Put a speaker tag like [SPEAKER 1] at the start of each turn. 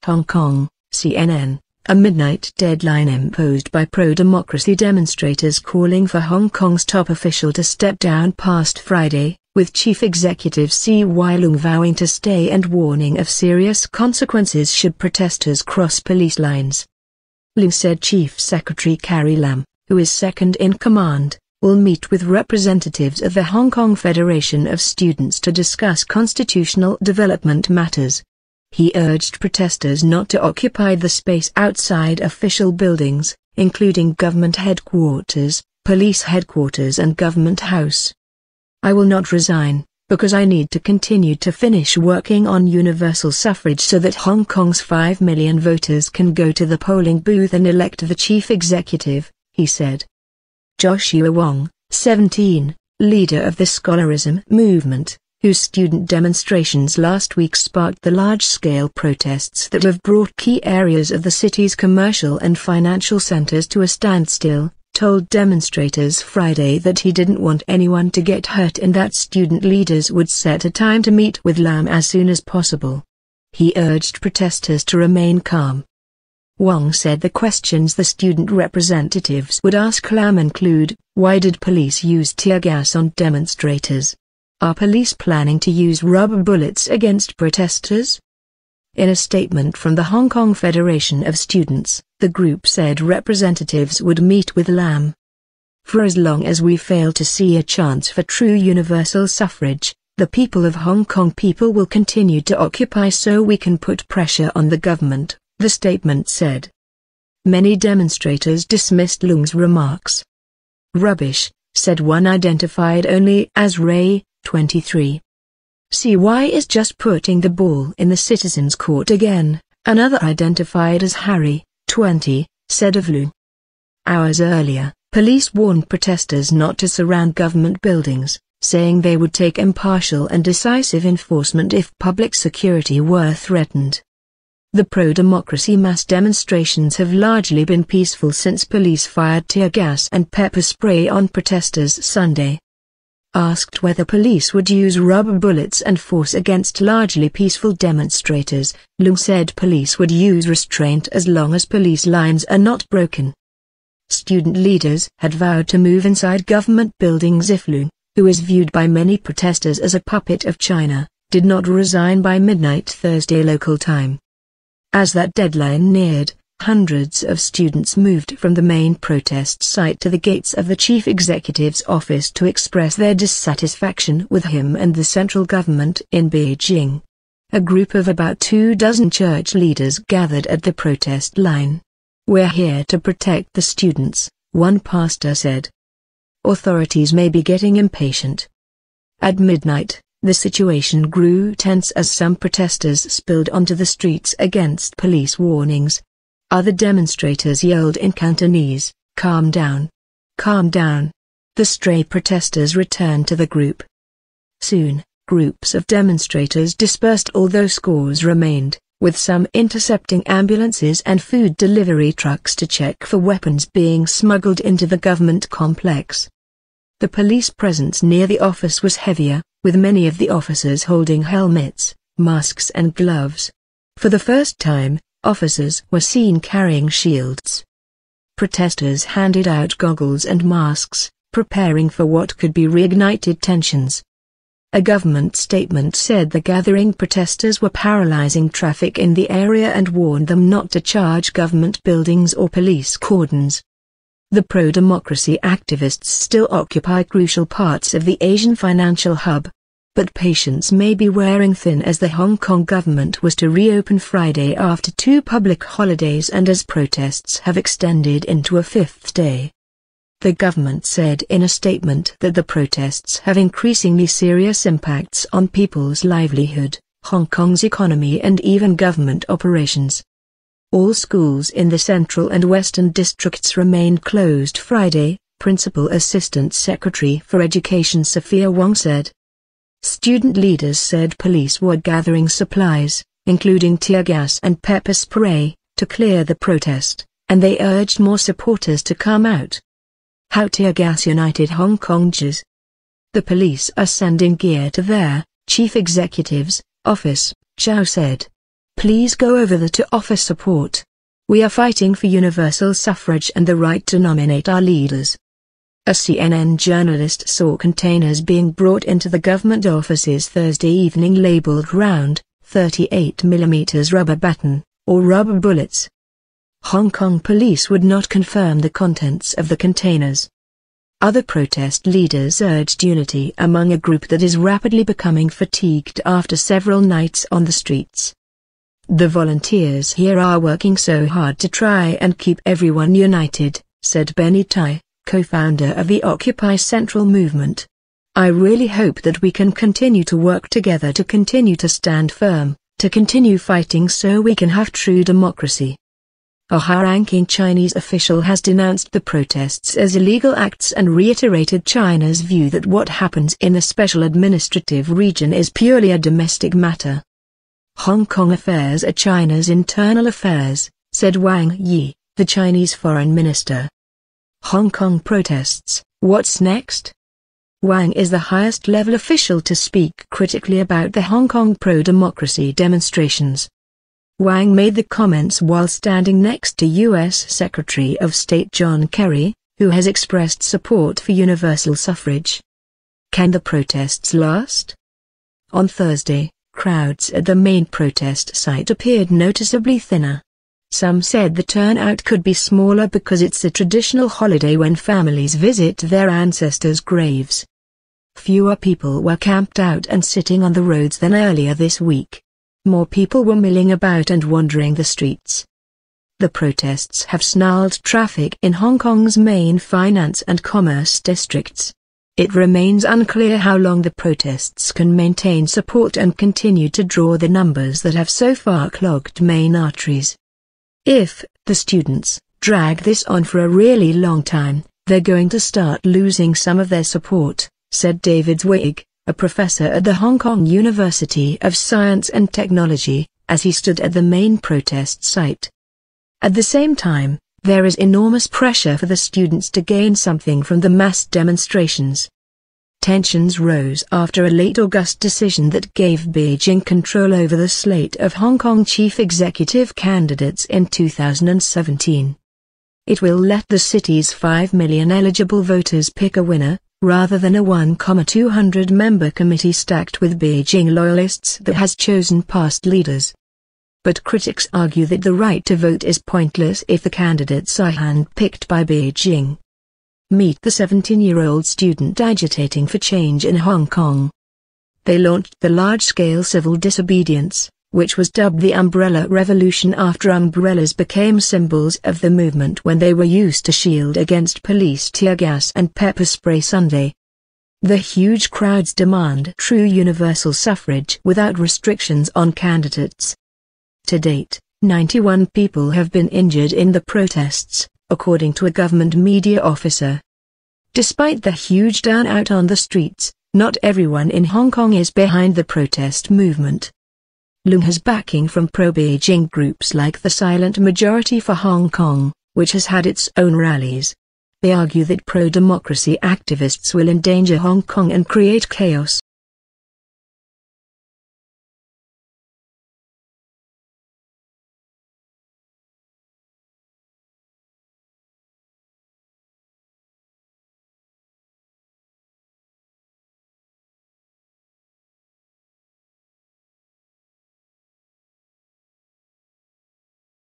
[SPEAKER 1] Hong Kong, CNN, a midnight deadline imposed by pro-democracy demonstrators calling for Hong Kong's top official to step down past Friday, with Chief Executive C.Y. Leung vowing to stay and warning of serious consequences should protesters cross police lines. Leung said Chief Secretary Carrie Lam, who is second in command, will meet with representatives of the Hong Kong Federation of Students to discuss constitutional development matters. He urged protesters not to occupy the space outside official buildings, including government headquarters, police headquarters and Government House. "I will not resign, because I need to continue to finish working on universal suffrage so that Hong Kong's 5 million voters can go to the polling booth and elect the chief executive," he said. Joshua Wong, 17, leader of the scholarism movement, whose student demonstrations last week sparked the large-scale protests that have brought key areas of the city's commercial and financial centers to a standstill, told demonstrators Friday that he didn't want anyone to get hurt and that student leaders would set a time to meet with Lam as soon as possible. He urged protesters to remain calm. Wong said the questions the student representatives would ask Lam include, why did police use tear gas on demonstrators? Are police planning to use rubber bullets against protesters? In a statement from the Hong Kong Federation of Students, the group said representatives would meet with Lam. "For as long as we fail to see a chance for true universal suffrage, the people of Hong Kong people will continue to occupy so we can put pressure on the government," the statement said. Many demonstrators dismissed Leung's remarks. "Rubbish," said one identified only as Ray, 23. "CY is just putting the ball in the citizens' court again," another identified as Harry, 20, said of Leung. Hours earlier, police warned protesters not to surround government buildings, saying they would take impartial and decisive enforcement if public security were threatened. The pro-democracy mass demonstrations have largely been peaceful since police fired tear gas and pepper spray on protesters Sunday. Asked whether police would use rubber bullets and force against largely peaceful demonstrators, Leung said police would use restraint as long as police lines are not broken. Student leaders had vowed to move inside government buildings if Leung, who is viewed by many protesters as a puppet of China, did not resign by midnight Thursday local time. As that deadline neared, hundreds of students moved from the main protest site to the gates of the chief executive's office to express their dissatisfaction with him and the central government in Beijing. A group of about 24 church leaders gathered at the protest line. "We're here to protect the students," one pastor said. "Authorities may be getting impatient." At midnight, the situation grew tense as some protesters spilled onto the streets against police warnings. Other demonstrators yelled in Cantonese, "Calm down. Calm down." The stray protesters returned to the group. Soon, groups of demonstrators dispersed although scores remained, with some intercepting ambulances and food delivery trucks to check for weapons being smuggled into the government complex. The police presence near the office was heavier, with many of the officers holding helmets, masks and gloves. For the first time, officers were seen carrying shields. Protesters handed out goggles and masks, preparing for what could be reignited tensions. A government statement said the gathering protesters were paralyzing traffic in the area and warned them not to charge government buildings or police cordons. The pro-democracy activists still occupy crucial parts of the Asian financial hub. But patience may be wearing thin as the Hong Kong government was to reopen Friday after 2 public holidays and as protests have extended into a 5th day. The government said in a statement that the protests have increasingly serious impacts on people's livelihood, Hong Kong's economy and even government operations. All schools in the central and western districts remained closed Friday, Principal Assistant Secretary for Education Sophia Wong said. Student leaders said police were gathering supplies, including tear gas and pepper spray, to clear the protest, and they urged more supporters to come out. How tear gas united Hong Kongers. The police are sending gear to their chief executive's office, Chow said. Please go over there to offer support. We are fighting for universal suffrage and the right to nominate our leaders. A CNN journalist saw containers being brought into the government offices Thursday evening labeled round, 38mm rubber baton, or rubber bullets. Hong Kong police would not confirm the contents of the containers. Other protest leaders urged unity among a group that is rapidly becoming fatigued after several nights on the streets. The volunteers here are working so hard to try and keep everyone united, said Benny Tai, co-founder of the Occupy Central movement. I really hope that we can continue to work together to continue to stand firm, to continue fighting so we can have true democracy. A high-ranking Chinese official has denounced the protests as illegal acts and reiterated China's view that what happens in the special administrative region is purely a domestic matter. Hong Kong affairs are China's internal affairs, said Wang Yi, the Chinese foreign minister. Hong Kong protests, what's next? Wang is the highest-level official to speak critically about the Hong Kong pro-democracy demonstrations. Wang made the comments while standing next to U.S. Secretary of State John Kerry, who has expressed support for universal suffrage. Can the protests last? On Thursday, crowds at the main protest site appeared noticeably thinner. Some said the turnout could be smaller because it's a traditional holiday when families visit their ancestors' graves. Fewer people were camped out and sitting on the roads than earlier this week. More people were milling about and wandering the streets. The protests have snarled traffic in Hong Kong's main finance and commerce districts. It remains unclear how long the protests can maintain support and continue to draw the numbers that have so far clogged main arteries. If the students drag this on for a really long time, they're going to start losing some of their support, said David Zwig, a professor at the Hong Kong University of Science and Technology, as he stood at the main protest site. At the same time, there is enormous pressure for the students to gain something from the mass demonstrations. Tensions rose after a late August decision that gave Beijing control over the slate of Hong Kong chief executive candidates in 2017. It will let the city's 5 million eligible voters pick a winner, rather than a 1,200-member committee stacked with Beijing loyalists that has chosen past leaders. But critics argue that the right to vote is pointless if the candidates are hand-picked by Beijing. Meet the 17-year-old student agitating for change in Hong Kong. They launched the large-scale civil disobedience, which was dubbed the Umbrella Revolution after umbrellas became symbols of the movement when they were used to shield against police tear gas and pepper spray Sunday. The huge crowds demand true universal suffrage without restrictions on candidates. To date, 91 people have been injured in the protests, according to a government media officer. Despite the huge turnout on the streets, not everyone in Hong Kong is behind the protest movement. Leung has backing from pro-Beijing groups like the Silent Majority for Hong Kong, which has had its own rallies. They argue that pro-democracy activists will endanger Hong Kong and create chaos.